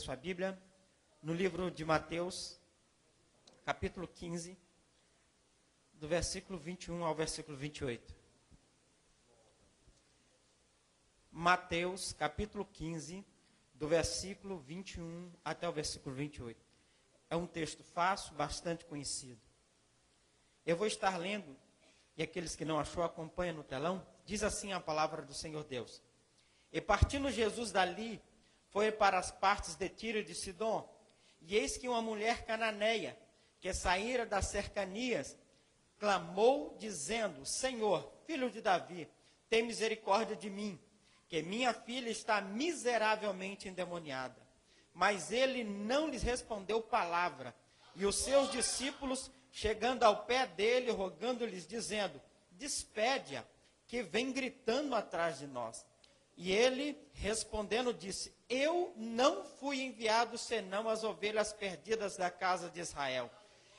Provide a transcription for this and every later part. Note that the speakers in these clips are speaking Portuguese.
sua Bíblia no livro de Mateus, capítulo 15, do versículo 21 ao versículo 28. Mateus, capítulo 15, do versículo 21 até o versículo 28. É um texto fácil, bastante conhecido. Eu vou estar lendo, e aqueles que não achou, acompanha no telão. Diz assim a palavra do Senhor Deus. E partindo Jesus dali, foi para as partes de Tiro e de Sidom. E eis que uma mulher cananeia, que saíra das cercanias, clamou, dizendo: Senhor, filho de Davi, tem misericórdia de mim, que minha filha está miseravelmente endemoniada. Mas ele não lhes respondeu palavra. E os seus discípulos, chegando ao pé dele, rogando-lhes, dizendo: despede-a, que vem gritando atrás de nós. E ele, respondendo, disse: eu não fui enviado senão as ovelhas perdidas da casa de Israel.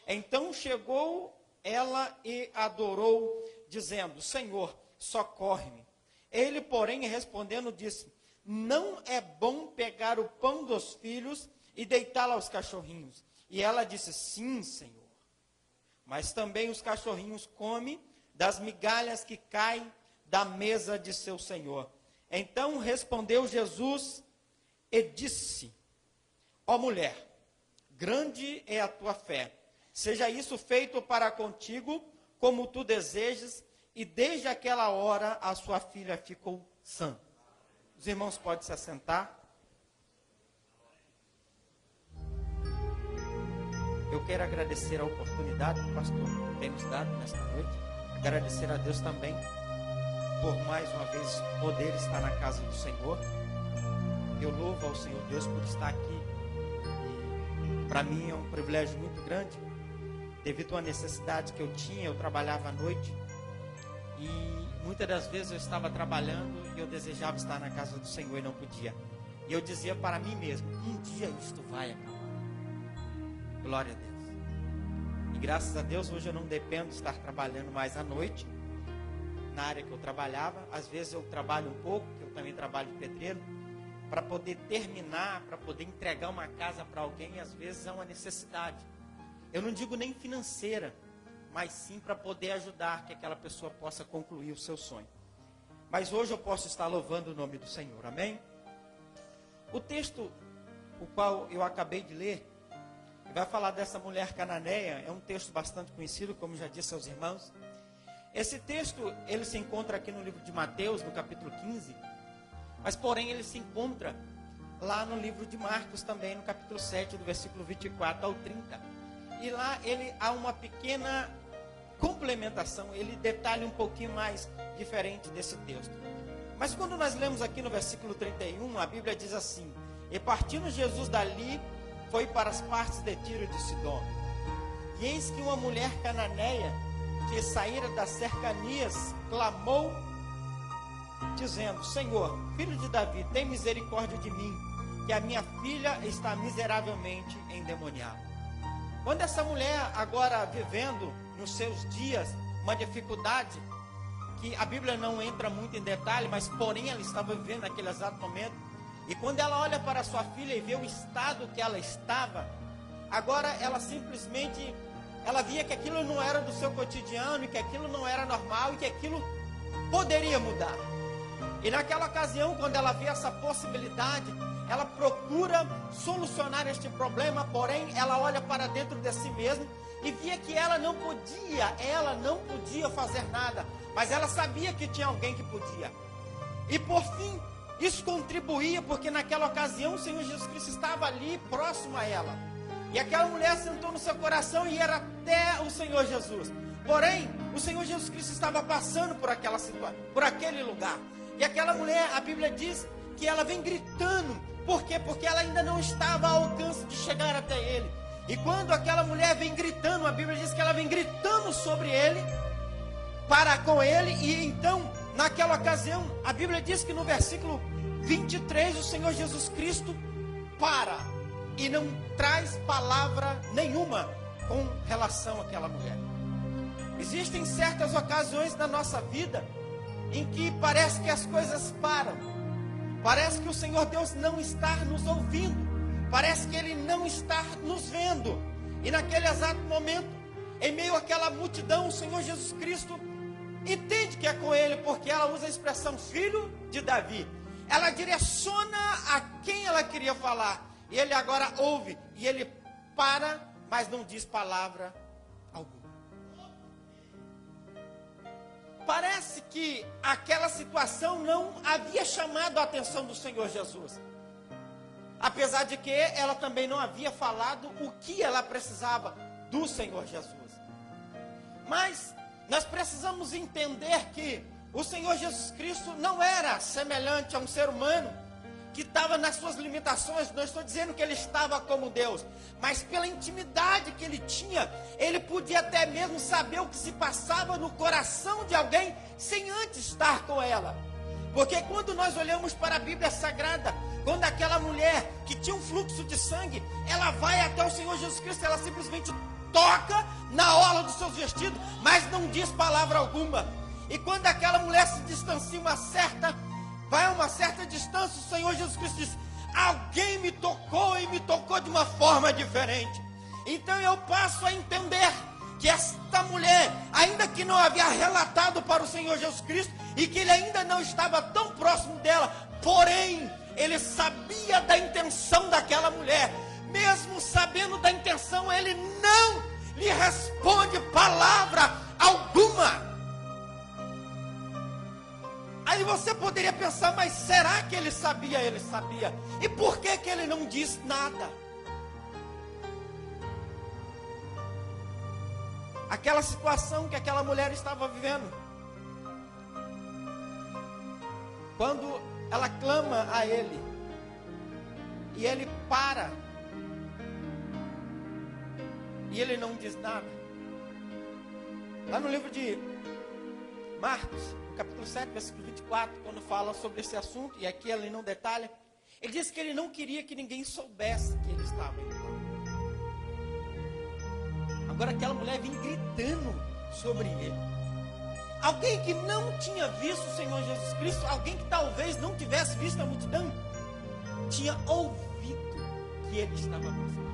Então chegou ela e adorou, dizendo: Senhor, socorre-me. Ele, porém, respondendo, disse: não é bom pegar o pão dos filhos e deitá-lo aos cachorrinhos. E ela disse: sim, Senhor. Mas também os cachorrinhos comem das migalhas que caem da mesa de seu senhor. Então respondeu Jesus e disse: ó mulher, grande é a tua fé. Seja isso feito para contigo, como tu desejes. E desde aquela hora a sua filha ficou sã. Os irmãos podem se assentar. Eu quero agradecer a oportunidade que o pastor tem nos dado nesta noite. Agradecer a Deus também por mais uma vez poder estar na casa do Senhor. Eu louvo ao Senhor Deus por estar aqui. E para mim é um privilégio muito grande, devido à necessidade que eu tinha. Eu trabalhava à noite e muitas das vezes eu estava trabalhando e eu desejava estar na casa do Senhor e não podia. E eu dizia para mim mesmo: um dia isto vai acabar. Glória a Deus. E graças a Deus hoje eu não dependo de estar trabalhando mais à noite na área que eu trabalhava. Às vezes eu trabalho um pouco, que eu também trabalho de pedreiro, para poder terminar, para poder entregar uma casa para alguém. Às vezes é uma necessidade. Eu não digo nem financeira, mas sim para poder ajudar que aquela pessoa possa concluir o seu sonho. Mas hoje eu posso estar louvando o nome do Senhor, amém? O texto, o qual eu acabei de ler, vai falar dessa mulher cananeia. É um texto bastante conhecido, como já disse aos irmãos. Esse texto, ele se encontra aqui no livro de Mateus, no capítulo 15, mas porém ele se encontra lá no livro de Marcos também, no capítulo 7, do versículo 24 ao 30. E lá ele há uma pequena complementação, ele detalha um pouquinho mais diferente desse texto. Mas quando nós lemos aqui no versículo 31, a Bíblia diz assim: e partindo Jesus dali, foi para as partes de Tiro e de Sidom. E eis que uma mulher cananeia, que saíra das cercanias, clamou, dizendo: Senhor, filho de Davi, tem misericórdia de mim, que a minha filha está miseravelmente endemoniada. Quando essa mulher, agora vivendo nos seus dias uma dificuldade, que a Bíblia não entra muito em detalhe, mas porém ela estava vivendo naquele exato momento, e quando ela olha para sua filha e vê o estado que ela estava, agora ela simplesmente, ela via que aquilo não era do seu cotidiano, e que aquilo não era normal, e que aquilo poderia mudar. E naquela ocasião, quando ela vê essa possibilidade, ela procura solucionar este problema, porém ela olha para dentro de si mesma e via que ela não podia fazer nada, mas ela sabia que tinha alguém que podia. E por fim, isso contribuía, porque naquela ocasião o Senhor Jesus Cristo estava ali próximo a ela. E aquela mulher sentou no seu coração e era até o Senhor Jesus. Porém, o Senhor Jesus Cristo estava passando por aquela situação, por aquele lugar. E aquela mulher, a Bíblia diz que ela vem gritando. Por quê? Porque ela ainda não estava ao alcance de chegar até ele. E quando aquela mulher vem gritando, a Bíblia diz que ela vem gritando sobre ele, para com ele. E então, naquela ocasião, a Bíblia diz que no versículo 23, o Senhor Jesus Cristo para e não traz palavra nenhuma com relação àquela mulher. Existem certas ocasiões na nossa vida em que parece que as coisas param. Parece que o Senhor Deus não está nos ouvindo. Parece que ele não está nos vendo. E naquele exato momento, em meio àquela multidão, o Senhor Jesus Cristo entende que é com ele, porque ela usa a expressão filho de Davi. Ela direciona a quem ela queria falar. E ele agora ouve. E ele para, mas não diz palavra alguma. Parece que aquela situação não havia chamado a atenção do Senhor Jesus. Apesar de que ela também não havia falado o que ela precisava do Senhor Jesus. Mas nós precisamos entender que o Senhor Jesus Cristo não era semelhante a um ser humano que estava nas suas limitações. Não estou dizendo que ele estava como Deus, mas pela intimidade que ele tinha, ele podia até mesmo saber o que se passava no coração de alguém sem antes estar com ela. Porque quando nós olhamos para a Bíblia Sagrada, quando aquela mulher que tinha um fluxo de sangue, ela vai até o Senhor Jesus Cristo, ela simplesmente toca na orla dos seus vestidos, mas não diz palavra alguma. E quando aquela mulher se distancia vai a uma certa distância, o Senhor Jesus Cristo diz: alguém me tocou e me tocou de uma forma diferente. Então eu passo a entender que esta mulher, ainda que não havia relatado para o Senhor Jesus Cristo, e que ele ainda não estava tão próximo dela, porém, ele sabia da intenção daquela mulher. Mesmo sabendo da intenção, ele não lhe responde palavra alguma. Aí você poderia pensar, mas será que ele sabia? Ele sabia. E por que que ele não diz nada? Aquela situação que aquela mulher estava vivendo, quando ela clama a ele, e ele para, e ele não diz nada. Lá no livro de Marcos, no capítulo 7, versículo 24, quando fala sobre esse assunto, e aqui ele não detalha, ele diz que ele não queria que ninguém soubesse que ele estava indo lá. Agora aquela mulher vinha gritando sobre ele. Alguém que não tinha visto o Senhor Jesus Cristo, alguém que talvez não tivesse visto a multidão, tinha ouvido que ele estava passando.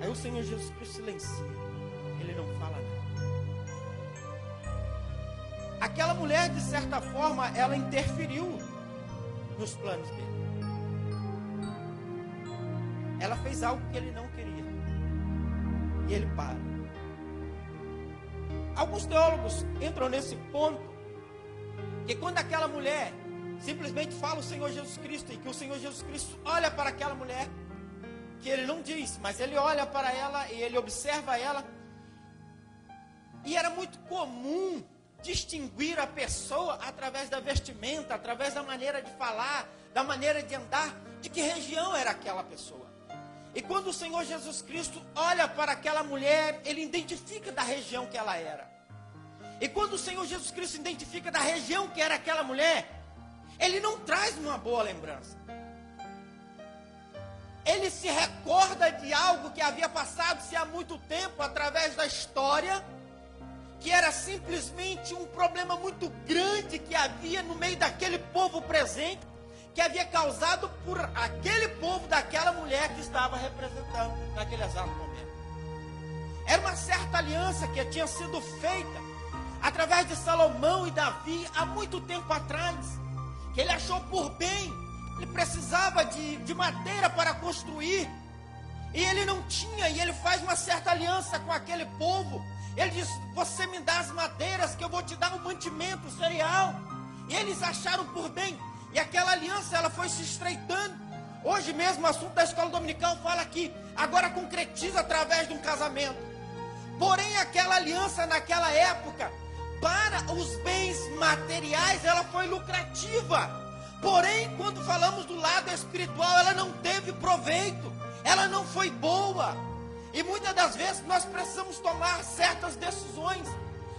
Aí o Senhor Jesus Cristo silencia, ele não fala nada. Aquela mulher, de certa forma, ela interferiu nos planos dele. Ela fez algo que ele não queria. E ele para. Alguns teólogos entram nesse ponto, que quando aquela mulher simplesmente fala o Senhor Jesus Cristo, e que o Senhor Jesus Cristo olha para aquela mulher, que ele não diz, mas ele olha para ela e ele observa ela, e era muito comum distinguir a pessoa através da vestimenta, através da maneira de falar, da maneira de andar, de que região era aquela pessoa. E quando o Senhor Jesus Cristo olha para aquela mulher, ele identifica da região que ela era. E quando o Senhor Jesus Cristo identifica da região que era aquela mulher, ele não traz uma boa lembrança. Ele se recorda de algo que havia passado-se há muito tempo, através da história, que era simplesmente um problema muito grande que havia no meio daquele povo presente, que havia causado por aquele povo daquela mulher que estava representando naquele exato momento. Era uma certa aliança que tinha sido feita através de Salomão e Davi há muito tempo atrás, que ele achou por bem. Ele precisava de madeira para construir, e ele não tinha, e ele faz uma certa aliança com aquele povo. Ele diz: você me dá as madeiras que eu vou te dar o mantimento, o cereal. E eles acharam por bem. E aquela aliança, ela foi se estreitando. Hoje mesmo o assunto da escola dominical fala que agora concretiza através de um casamento. Porém, aquela aliança naquela época, para os bens materiais, ela foi lucrativa. Porém, quando falamos do lado espiritual, ela não teve proveito. Ela não foi boa. E muitas das vezes nós precisamos tomar certas decisões.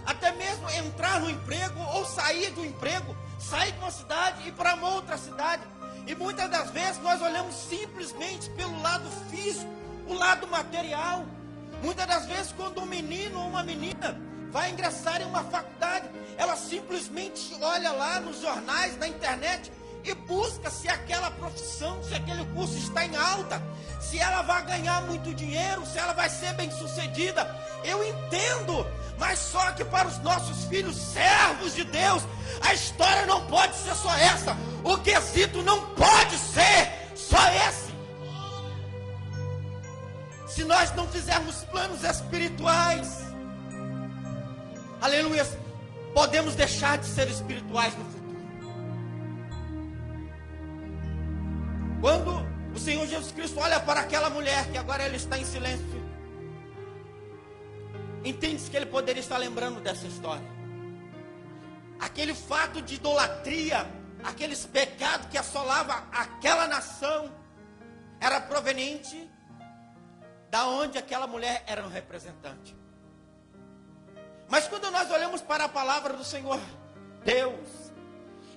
Até mesmo entrar no emprego ou sair do emprego. Sair de uma cidade e ir para uma outra cidade. E muitas das vezes nós olhamos simplesmente pelo lado físico, o lado material. Muitas das vezes quando um menino ou uma menina vai ingressar em uma faculdade, ela simplesmente olha lá nos jornais, na internet, e busca se aquela profissão, se aquele curso está em alta, se ela vai ganhar muito dinheiro, se ela vai ser bem sucedida. Eu entendo, mas só que para os nossos filhos, servos de Deus, a história não pode ser só essa. O quesito não pode ser só esse. Se nós não fizermos planos espirituais, aleluia, podemos deixar de ser espirituais no futuro. Quando o Senhor Jesus Cristo olha para aquela mulher, que agora ela está em silêncio, entende-se que ele poderia estar lembrando dessa história. Aquele fato de idolatria, aqueles pecados que assolavam aquela nação, era proveniente da onde aquela mulher era um representante. Mas quando nós olhamos para a palavra do Senhor Deus,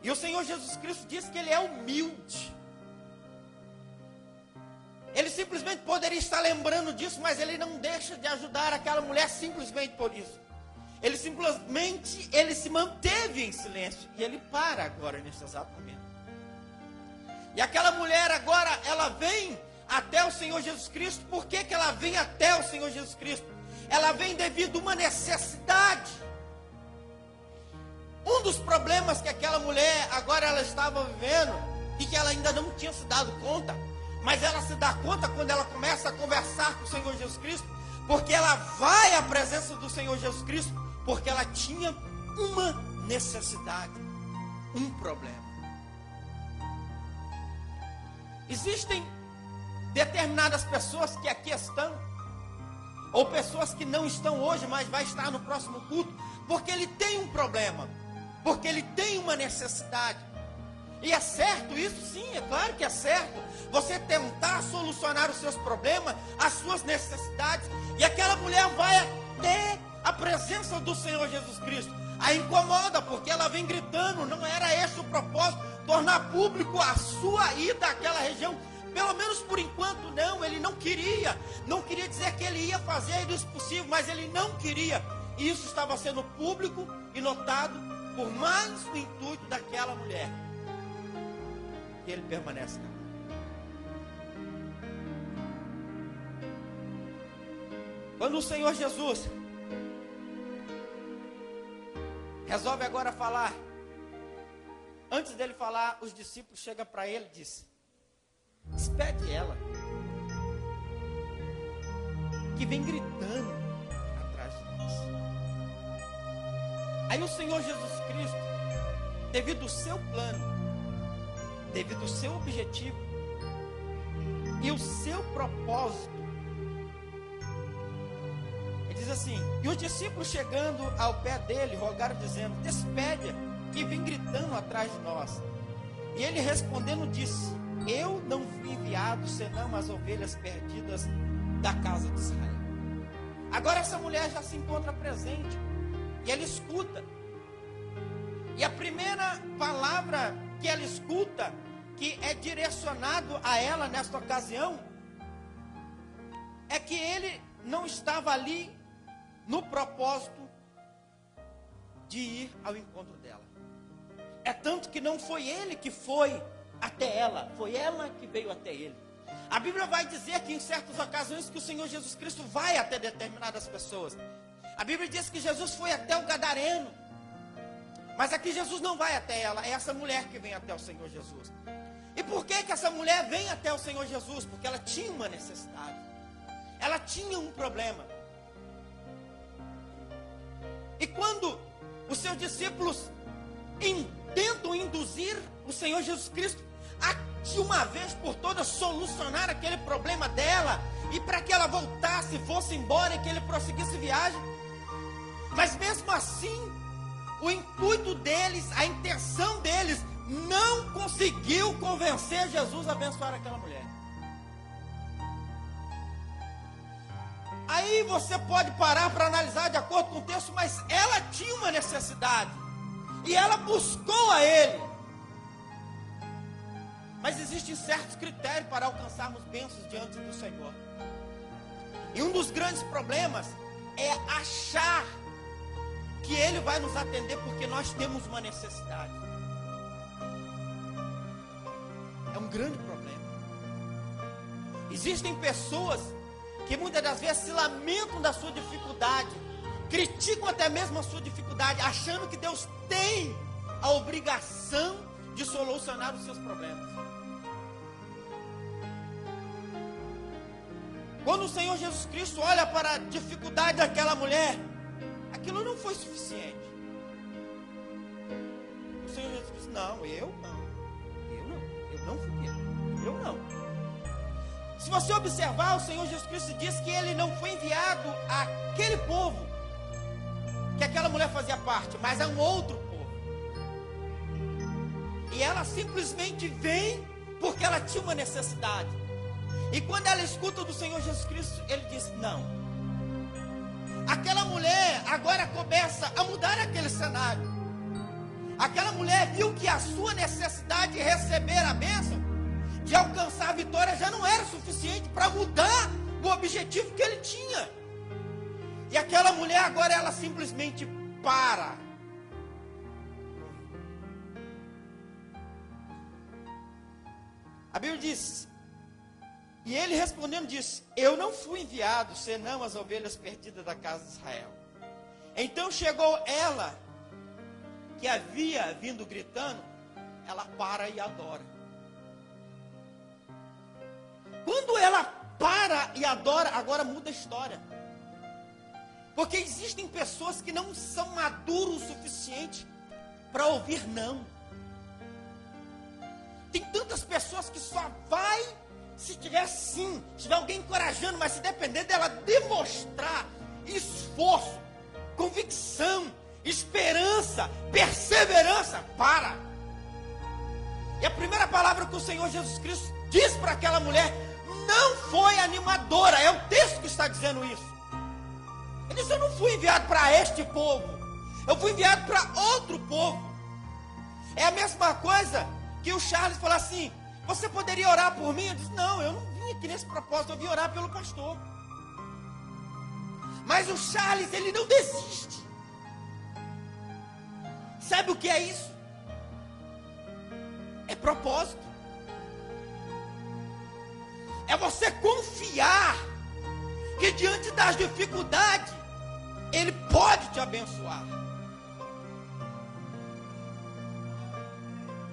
e o Senhor Jesus Cristo diz que Ele é humilde, Ele simplesmente poderia estar lembrando disso, mas Ele não deixa de ajudar aquela mulher simplesmente por isso. Ele se manteve em silêncio, e Ele para agora nesse exato momento. E aquela mulher agora, ela vem até o Senhor Jesus Cristo. Por que ela vem até o Senhor Jesus Cristo? Ela vem devido a uma necessidade. Um dos problemas que aquela mulher agora ela estava vivendo, e que ela ainda não tinha se dado conta, mas ela se dá conta quando ela começa a conversar com o Senhor Jesus Cristo, porque ela vai à presença do Senhor Jesus Cristo, porque ela tinha uma necessidade, um problema. Existem determinadas pessoas que aqui estão, ou pessoas que não estão hoje, mas vai estar no próximo culto, porque ele tem um problema, porque ele tem uma necessidade. E é certo isso? Sim, é claro que é certo. Você tentar solucionar os seus problemas, as suas necessidades. E aquela mulher vai até a presença do Senhor Jesus Cristo. A incomoda, porque ela vem gritando. Não era esse o propósito, tornar público a sua ida àquela região. Pelo menos por enquanto não, ele não queria dizer que ele ia fazer isso possível, mas ele não queria. E isso estava sendo público e notado por mais o intuito daquela mulher. E ele permanece lá. Quando o Senhor Jesus resolve agora falar, antes dele falar, os discípulos chegam para ele e dizem: despede ela, que vem gritando atrás de nós. Aí o Senhor Jesus Cristo, devido ao seu plano, devido ao seu objetivo e o seu propósito, ele diz assim: e os discípulos chegando ao pé dele, rogaram dizendo: despede-a, que vem gritando atrás de nós. E ele respondendo disse: eu não fui enviado senão as ovelhas perdidas da casa de Israel. Agora essa mulher já se encontra presente, e ela escuta. E a primeira palavra que ela escuta, que é direcionado a ela nesta ocasião, é que ele não estava ali no propósito de ir ao encontro dela. É tanto que não foi ele que foi até ela, foi ela que veio até ele. A Bíblia vai dizer que em certas ocasiões que o Senhor Jesus Cristo vai até determinadas pessoas. A Bíblia diz que Jesus foi até o gadareno, mas aqui Jesus não vai até ela, é essa mulher que vem até o Senhor Jesus. E por que essa mulher vem até o Senhor Jesus? Porque ela tinha uma necessidade, ela tinha um problema. E quando os seus discípulos tentam induzir o Senhor Jesus Cristo a, de uma vez por todas, solucionar aquele problema dela, e para que ela voltasse, fosse embora e que ele prosseguisse viagem, mas mesmo assim, o intuito deles, a intenção deles, não conseguiu convencer Jesus a abençoar aquela mulher. Aí você pode parar para analisar de acordo com o texto, mas ela tinha uma necessidade, e ela buscou a ele. Mas existem certos critérios para alcançarmos bênçãos diante do Senhor. E um dos grandes problemas é achar que Ele vai nos atender porque nós temos uma necessidade. grande problema. Existem pessoas que muitas das vezes se lamentam da sua dificuldade, criticam até mesmo a sua dificuldade, achando que Deus tem a obrigação de solucionar os seus problemas. Quando o Senhor Jesus Cristo olha para a dificuldade daquela mulher, aquilo não foi suficiente. O Senhor Jesus Cristo, não, eu não fui eu não. Se você observar, o Senhor Jesus Cristo diz que ele não foi enviado àquele povo que aquela mulher fazia parte, mas a um outro povo. E ela simplesmente vem porque ela tinha uma necessidade. E quando ela escuta do Senhor Jesus Cristo, ele diz, não. Aquela mulher agora começa a mudar aquele cenário. Aquela mulher viu que a sua necessidade de receber a bênção, de alcançar a vitória, já não era suficiente para mudar o objetivo que ele tinha. E aquela mulher agora, ela simplesmente para. A Bíblia diz, e ele respondendo disse, eu não fui enviado, senão as ovelhas perdidas da casa de Israel. Então chegou ela, que havia vindo gritando, ela para e adora. Quando ela para e adora, agora muda a história. Porque existem pessoas que não são maduros o suficiente para ouvir não. Tem tantas pessoas que só vai se tiver sim, se tiver alguém encorajando, mas se depender dela demonstrar esforço, convicção, esperança, perseverança, para. E a primeira palavra que o Senhor Jesus Cristo diz para aquela mulher não foi animadora, é o texto que está dizendo isso. Ele disse, eu não fui enviado para este povo, eu fui enviado para outro povo. É a mesma coisa que o Charles falou assim, você poderia orar por mim? Eu disse, não, eu não vim aqui nesse propósito, eu vim orar pelo pastor. Mas o Charles, ele não desiste. Sabe o que é isso? É propósito. É você confiar que diante das dificuldades, Ele pode te abençoar.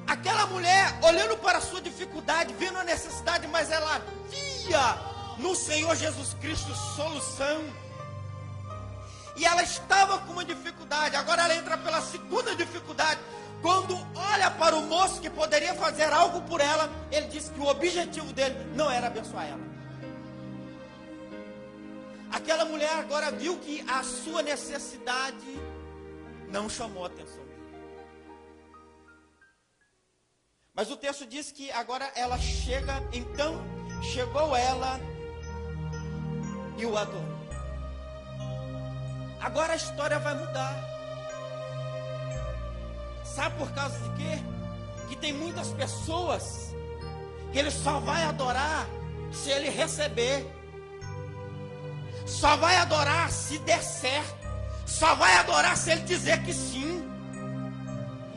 Aquela mulher, olhando para a sua dificuldade, vendo a necessidade, mas ela via no Senhor Jesus Cristo solução. E ela estava com uma dificuldade, agora ela entra pela segunda dificuldade. Quando olha para o moço que poderia fazer algo por ela, ele disse que o objetivo dele não era abençoar ela. Aquela mulher agora viu que a sua necessidade não chamou a atenção dele. Mas o texto diz que agora ela chega, então chegou ela e o adorou. Agora a história vai mudar. Sabe por causa de quê? Que tem muitas pessoas que ele só vai adorar se ele receber. Só vai adorar se der certo. Só vai adorar se ele dizer que sim.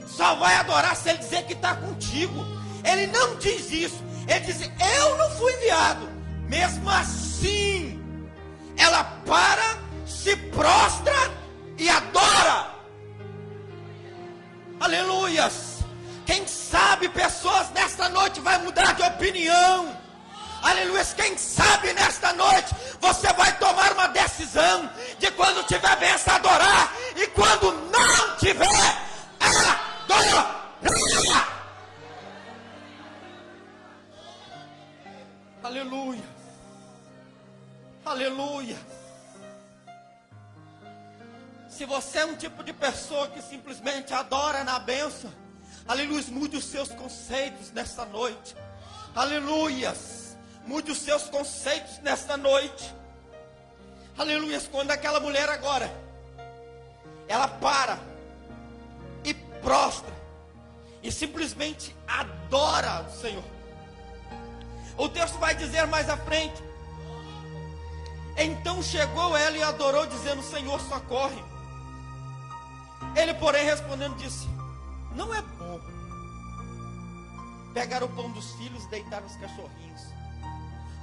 Só vai adorar se ele dizer que está contigo. Ele não diz isso. Ele diz, eu não fui enviado. Mesmo assim, ela para, se prostra e adora. Aleluias. Quem sabe pessoas nesta noite vai mudar de opinião. Aleluia, quem sabe nesta noite você vai tomar uma decisão de quando tiver bênção adorar e quando não tiver, adora. Aleluia, aleluia. Se você é um tipo de pessoa que simplesmente adora na bênção, aleluia, mude os seus conceitos nesta noite. Aleluias. Mude os seus conceitos nesta noite. Aleluia. Quando aquela mulher agora, ela para e prostra e simplesmente adora o Senhor. O texto vai dizer mais à frente. Então chegou ela e adorou, dizendo, Senhor, socorre. Ele, porém, respondendo, disse, não é bom pegaram o pão dos filhos e deitaram os cachorrinhos.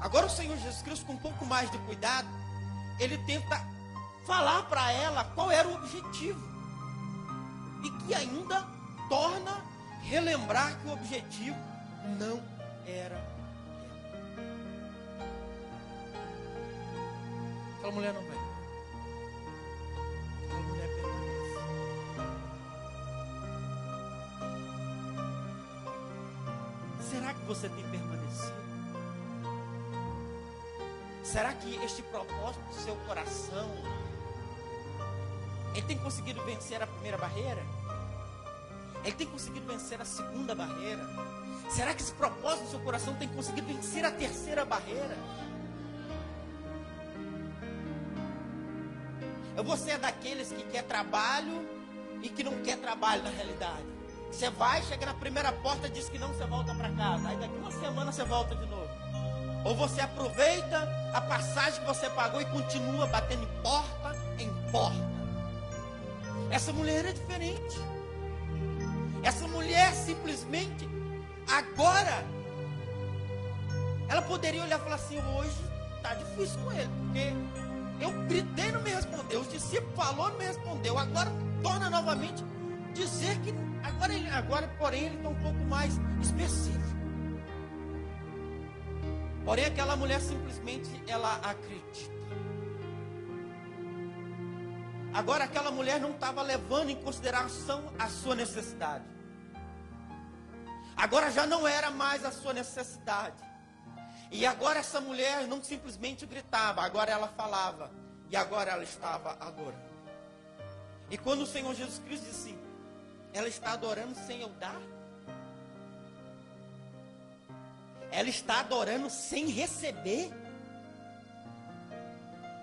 Agora o Senhor Jesus Cristo, com um pouco mais de cuidado, ele tenta falar para ela qual era o objetivo. E que ainda torna relembrar que o objetivo não era ela. Aquela mulher não vai. Aquela mulher permanece. Será que você tem permanecido? Será que este propósito do seu coração, ele tem conseguido vencer a primeira barreira? Ele tem conseguido vencer a segunda barreira? Será que esse propósito do seu coração tem conseguido vencer a terceira barreira? Você é daqueles que quer trabalho e que não quer trabalho na realidade. Você vai, chega na primeira porta, diz que não, você volta para casa. Aí daqui uma semana você volta de novo. Ou você aproveita a passagem que você pagou e continua batendo em porta em porta. Essa mulher é diferente. Essa mulher simplesmente, agora, ela poderia olhar e falar assim: hoje está difícil com ele, porque eu gritei e não me respondeu, os discípulos falaram e não me respondeu. Agora torna novamente dizer que agora porém ele está um pouco mais específico. Porém aquela mulher simplesmente ela acredita. Agora aquela mulher não estava levando em consideração a sua necessidade. Agora já não era mais a sua necessidade. E agora essa mulher não simplesmente gritava, agora ela falava. E agora ela estava adorando. E quando o Senhor Jesus Cristo disse assim: ela está adorando sem eu dar? Ela está adorando sem receber?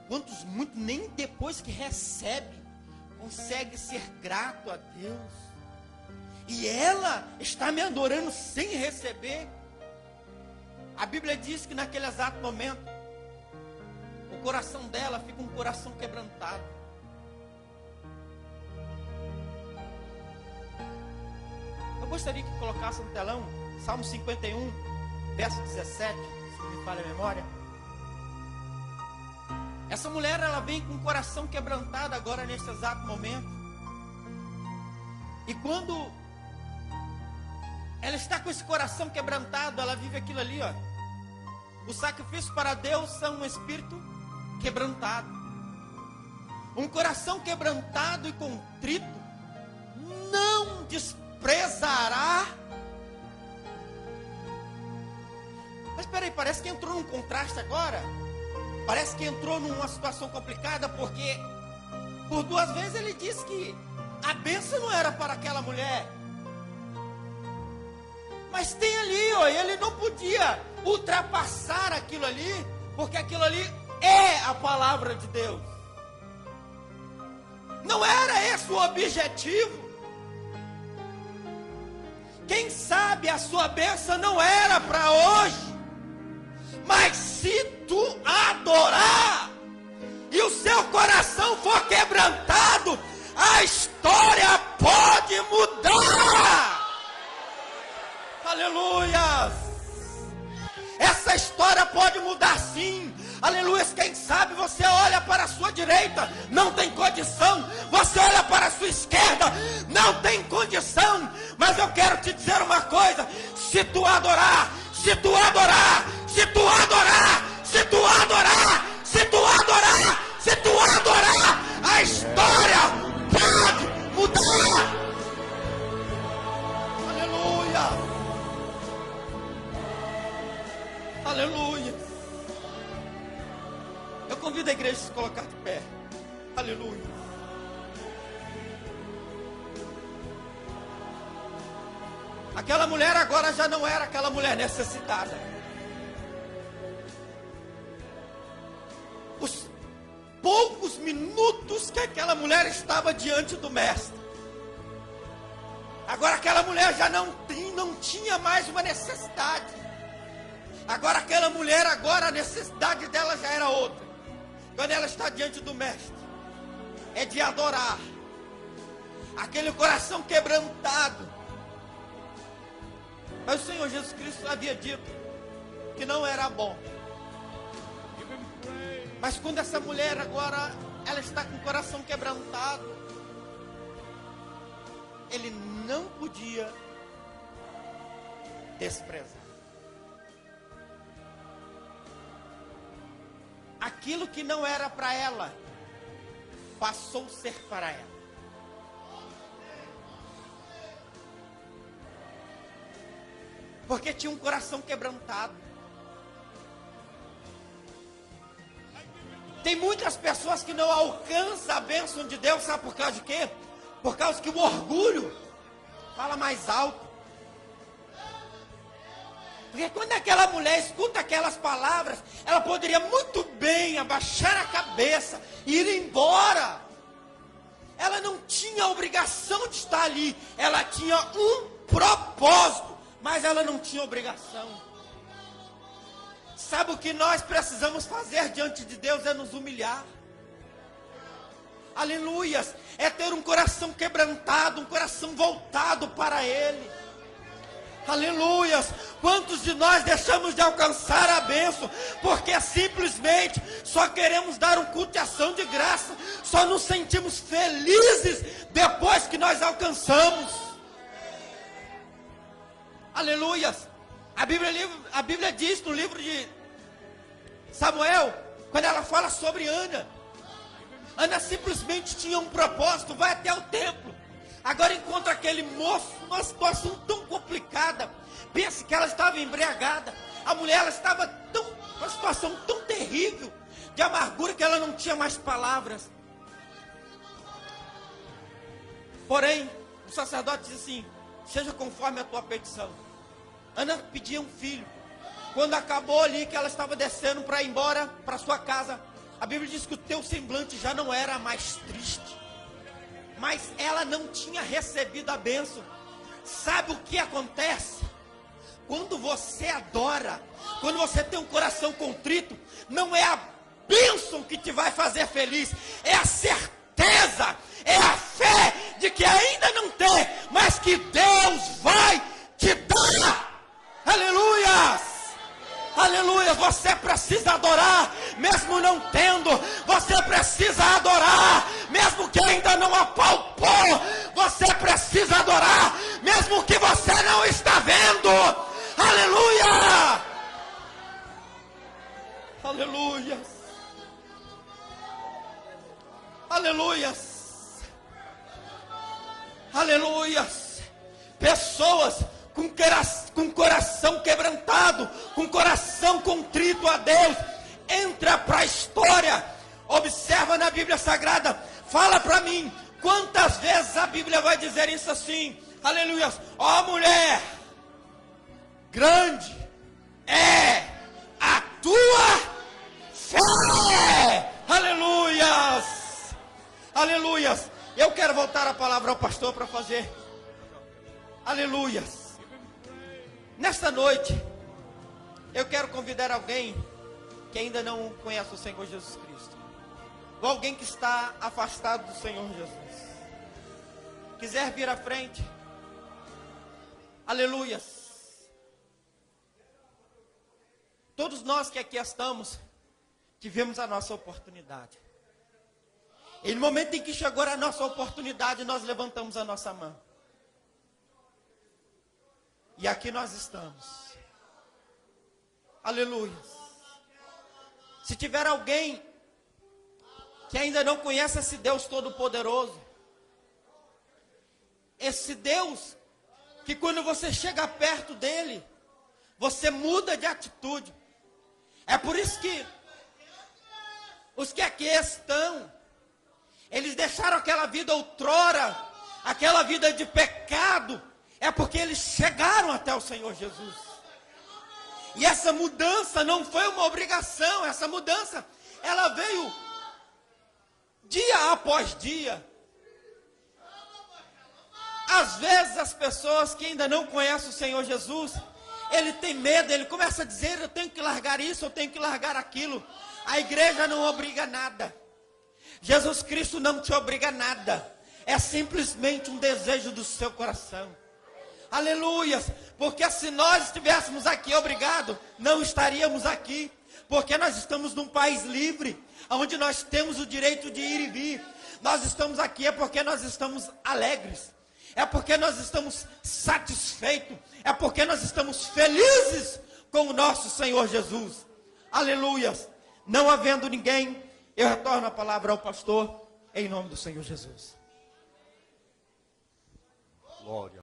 Quantos muito nem depois que recebe consegue ser grato a Deus? E ela está me adorando sem receber? A Bíblia diz que naquele exato momento o coração dela fica um coração quebrantado. Eu gostaria que colocasse no telão Salmo 51, verso 17, se não me falha a memória. Essa mulher, ela vem com o coração quebrantado agora nesse exato momento. E quando ela está com esse coração quebrantado, ela vive aquilo ali, ó. O sacrifício para Deus são um espírito quebrantado. Um coração quebrantado e contrito não desprezará. Mas espera aí, parece que entrou num contraste agora. Parece que entrou numa situação complicada, porque por duas vezes ele disse que a bênção não era para aquela mulher. Mas tem ali, ó, ele não podia ultrapassar aquilo ali, porque aquilo ali é a palavra de Deus. Não era esse o objetivo. Quem sabe a sua bênção não era para hoje, mas se tu adorar e o seu coração for quebrantado, a história pode mudar. Aleluia! Essa história pode mudar sim. Aleluia! Quem sabe você olha para a sua direita, não tem condição. Você olha para a sua esquerda, não tem condição. Mas eu quero te dizer uma coisa: se tu adorar, se tu adorar, se tu adorar, se tu adorar, se tu adorar, se tu adorar, a história pode mudar. Aleluia! Aleluia! Eu convido a igreja a se colocar de pé. Aleluia! Aquela mulher agora já não era aquela mulher necessitada. Os poucos minutos que aquela mulher estava diante do mestre, agora aquela mulher já não tinha mais uma necessidade. Agora aquela mulher, agora a necessidade dela já era outra. Quando ela está diante do mestre, é de adorar. Aquele coração quebrantado, Mas o Senhor Jesus Cristo havia dito que não era bom. Mas quando essa mulher agora, ela está com o coração quebrantado, ele não podia desprezar. Aquilo que não era para ela, passou a ser para ela. Porque tinha um coração quebrantado. Tem muitas pessoas que não alcançam a bênção de Deus, sabe por causa de quê? Por causa que o orgulho fala mais alto. Porque quando aquela mulher escuta aquelas palavras, ela poderia muito bem abaixar a cabeça e ir embora. Ela não tinha a obrigação de estar ali. Ela tinha um propósito, mas ela não tinha obrigação. Sabe o que nós precisamos fazer diante de Deus? É nos humilhar. Aleluias. É ter um coração quebrantado, um coração voltado para Ele. Aleluias. Quantos de nós deixamos de alcançar a bênção porque simplesmente só queremos dar um culto de ação de graça, só nos sentimos felizes depois que nós alcançamos. Aleluias. A Bíblia diz no livro de Samuel, quando ela fala sobre Ana, Ana simplesmente tinha um propósito: vai até o templo. Agora encontra aquele moço numa situação tão complicada. Pensa que ela estava embriagada. A mulher, ela estava numa situação tão terrível, de amargura, que ela não tinha mais palavras. Porém, o sacerdote diz assim: seja conforme a tua petição. Ana pedia um filho. Quando acabou ali, que ela estava descendo para ir embora para sua casa, a Bíblia diz que o teu semblante já não era mais triste. Mas ela não tinha recebido a bênção. Sabe o que acontece? Quando você adora, quando você tem um coração contrito, não é a bênção que te vai fazer feliz, é a certeza, é a fé de que ainda não tem, mas que Deus vai te dar. Aleluias! Aleluia, você precisa adorar, mesmo não tendo. Você precisa adorar, mesmo que ainda não apalpou. Você precisa adorar, mesmo que você não está vendo. Aleluia! Aleluias! Aleluias! Aleluias! Pessoas com coração quebrantado, com coração contrito a Deus, entra para a história. Observa na Bíblia Sagrada, fala para mim, quantas vezes a Bíblia vai dizer isso assim? Aleluia! Ó mulher, grande é a tua fé. Aleluias! Aleluias! Eu quero voltar a palavra ao pastor para fazer. Aleluias! Nesta noite, eu quero convidar alguém que ainda não conhece o Senhor Jesus Cristo, ou alguém que está afastado do Senhor Jesus, quiser vir à frente. Aleluias! Todos nós que aqui estamos, tivemos a nossa oportunidade. E no momento em que chegou a nossa oportunidade, nós levantamos a nossa mão. E aqui nós estamos. Aleluia. Se tiver alguém que ainda não conhece esse Deus Todo-Poderoso, esse Deus que quando você chega perto dele, você muda de atitude. É por isso que os que aqui estão, eles deixaram aquela vida outrora, aquela vida de pecado, é porque eles chegaram até o Senhor Jesus. E essa mudança não foi uma obrigação, essa mudança, ela veio dia após dia. Às vezes as pessoas que ainda não conhecem o Senhor Jesus, ele tem medo, ele começa a dizer: eu tenho que largar isso, eu tenho que largar aquilo. A igreja não obriga nada. Jesus Cristo não te obriga a nada. É simplesmente um desejo do seu coração. Aleluias. Porque se nós estivéssemos aqui, obrigado, não estaríamos aqui. Porque nós estamos num país livre, onde nós temos o direito de ir e vir. Nós estamos aqui é porque nós estamos alegres. É porque nós estamos satisfeitos. É porque nós estamos felizes com o nosso Senhor Jesus. Aleluias. Não havendo ninguém, eu retorno a palavra ao pastor, em nome do Senhor Jesus. Glória.